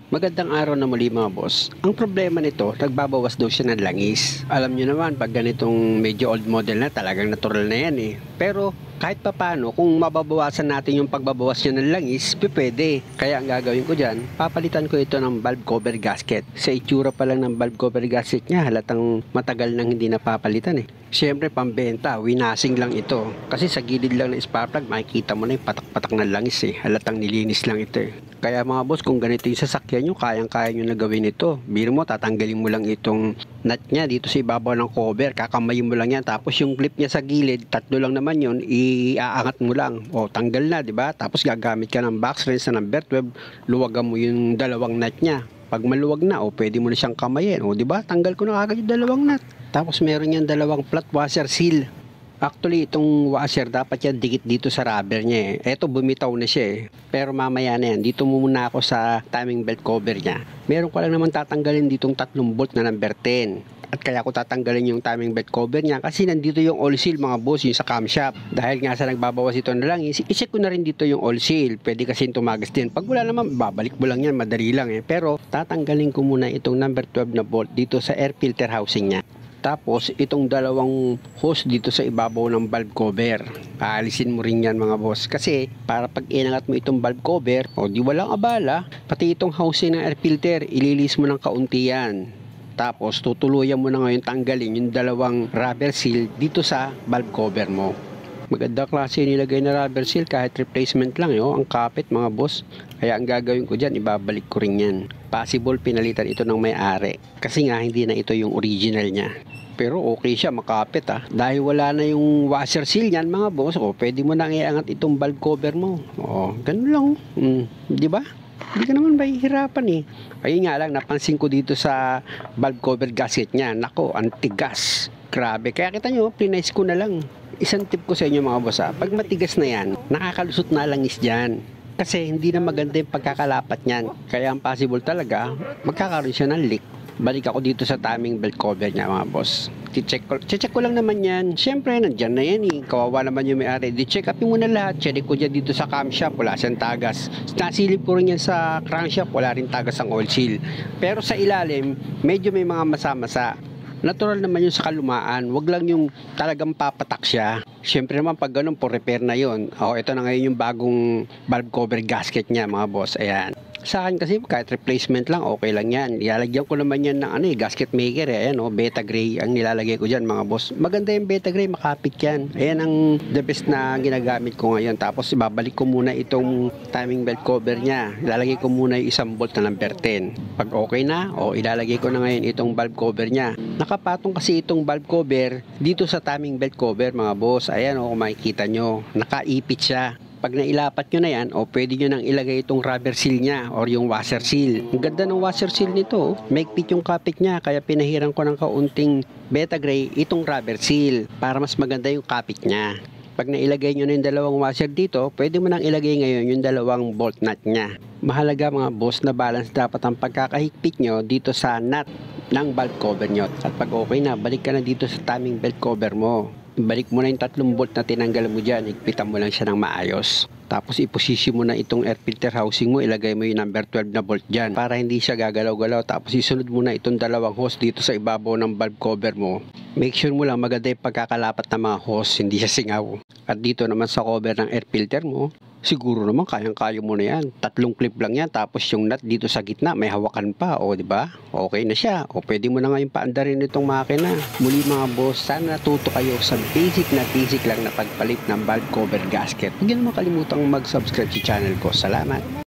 Magandang araw na muli mga boss. Ang problema nito, nagbabawas daw siya ng langis. Alam nyo naman, pag ganitong medyo old model na, talagang natural na yan eh. Pero kahit papano, kung mababawasan natin yung pagbabawas niya ng langis, pwede. Kaya ang gagawin ko dyan, papalitan ko ito ng valve cover gasket. Sa itsura pa lang ng valve cover gasket niya, halatang matagal nang hindi napapalitan eh. Siyempre pambenta, winasing lang ito. Kasi sa gilid lang ng spark plug, makikita mo na yung patak-patak ng langis eh. Halatang nilinis lang ito eh. Kaya mga boss, kung ganito yung sasakyan nyo, kayang-kaya nyo na gawin ito. Biro mo, tatanggalin mo lang itong nut niya dito sa ibabaw ng cover. Kakamayin mo lang yan. Tapos yung clip niya sa gilid, tatlo lang naman yun, iaangat mo lang. O, tanggal na, di ba? Tapos gagamit ka ng box wrench na number 12, luwagan mo yung dalawang nut niya. Pag maluwag na, o pwede mo na siyang kamayin. O, di ba? Tanggal ko na kagad yung dalawang nut. Tapos meron yan dalawang flat washer seal. Actually, itong washer dapat yan dikit dito sa rubber niya eh. Eto, bumitaw na siya eh. Pero mamaya na yan. Dito muna ako sa timing belt cover niya. Meron ko lang naman tatanggalin ditong 3 bolt na number 10. At kaya ko tatanggalin yung timing belt cover niya kasi nandito yung oil seal mga boss, yung sa camshaft. Dahil nga sa nagbabawas ito na lang, i-check ko na rin dito yung oil seal. Pwede kasi tumagas din. Pag wala naman, babalik mo lang yan. Madali lang eh. Pero tatanggalin ko muna itong number 12 na bolt dito sa air filter housing niya. Tapos, itong dalawang hose dito sa ibabaw ng valve cover. Aalisin mo rin yan mga boss. Kasi, para pag inangat mo itong valve cover, o di walang abala, pati itong housing ng air filter, ililis mo ng kaunti yan. Tapos, tutuluyan mo na ngayon tanggalin yung dalawang rubber seal dito sa valve cover mo. Maganda klase nilagay na rubber seal kahit replacement lang ang kapit mga boss. Kaya ang gagawin ko dyan, ibabalik ko rin yan. Possible pinalitan ito ng may-ari. Kasi nga hindi na ito yung original niya. Pero okay siya, makapit Dahil wala na yung washer seal niyan mga boss, pwede mo nang iangat itong valve cover mo. Ganun lang. Di ba? Hindi ka naman mahihirapan eh. Ayun nga lang, napansin ko dito sa valve cover gasket niya. Nako, antigas. Grabe. Kaya kita nyo, plinice ko na lang. Isang tip ko sa inyo mga boss pag matigas na yan, nakakalusot na langis dyan. Kasi hindi na maganda yung pagkakalapat niyan. Kaya ang possible talaga, magkakaroon siya ng leak. Balik ako dito sa timing belt cover niya mga boss. Check ko lang naman yan. Siyempre, nandyan na yan eh. Kawawa naman yung may-ari. Di-check upin mo na lahat. Check ko dyan dito sa camshaft. Wala siyang tagas. Nasilip ko rin yan sa crankshaft. Wala rin tagas ang oil seal. Pero sa ilalim, medyo may mga masa-masa. Natural naman yun sa kalumaan. Wag lang yung talagang papatak siya. Siyempre naman pag ganun po repair na yun. Ito na ngayon yung bagong valve cover gasket niya mga boss. Ayan. Sa akin kasi kahit replacement lang okay lang yan. Ilalagyan ko naman yan ng gasket maker Ayan beta gray ang nilalagay ko dyan mga boss. Maganda yung beta gray, makapit yan. Ayan ang the best na ginagamit ko ngayon. Tapos ibabalik ko muna itong timing belt cover niya. Ilalagay ko muna yung isang bolt na number 10. Pag okay na, ilalagay ko na ngayon itong valve cover niya. Nakapatong kasi itong valve cover dito sa timing belt cover mga boss. Ayan kung makikita nyo, nakaipit siya. Pag nailapat nyo na yan, pwede nyo nang ilagay itong rubber seal niya or yung washer seal. Ang ganda ng washer seal nito. Maigpit yung kapit niya, kaya pinahiran ko ng kaunting beta gray itong rubber seal para mas maganda yung kapit niya. Pag nailagay nyo na yung dalawang washer dito, pwede mo nang ilagay ngayon yung dalawang bolt nut niya. Mahalaga mga boss na balance dapat ang pagkakahigpit nyo dito sa nut ng valve cover nyo. At pag okay na, balik ka na dito sa timing belt cover mo. Balik mo na yung 3 bolt na tinanggal mo dyan, igpitan mo lang siya ng maayos. Tapos iposisyon mo na itong air filter housing mo, ilagay mo yung number 12 na bolt dyan para hindi siya gagalaw-galaw. Tapos isunod mo na itong dalawang hose dito sa ibabaw ng valve cover mo. Make sure mo lang maganda yung pagkakalapat ng mga hose, hindi siya singaw. At dito naman sa cover ng air filter mo, siguro naman kayang-kaya mo na yan. 3 clip lang yan, tapos yung nut dito sa gitna may hawakan pa, di ba? Okay na siya. Pwede mo na ngayon paandarin itong makina. Muli mga boss, sana natuto kayo sa basic lang na pagpalit ng valve cover gasket. Huwag niyo naman kalimutang mag-subscribe sa channel ko. Salamat!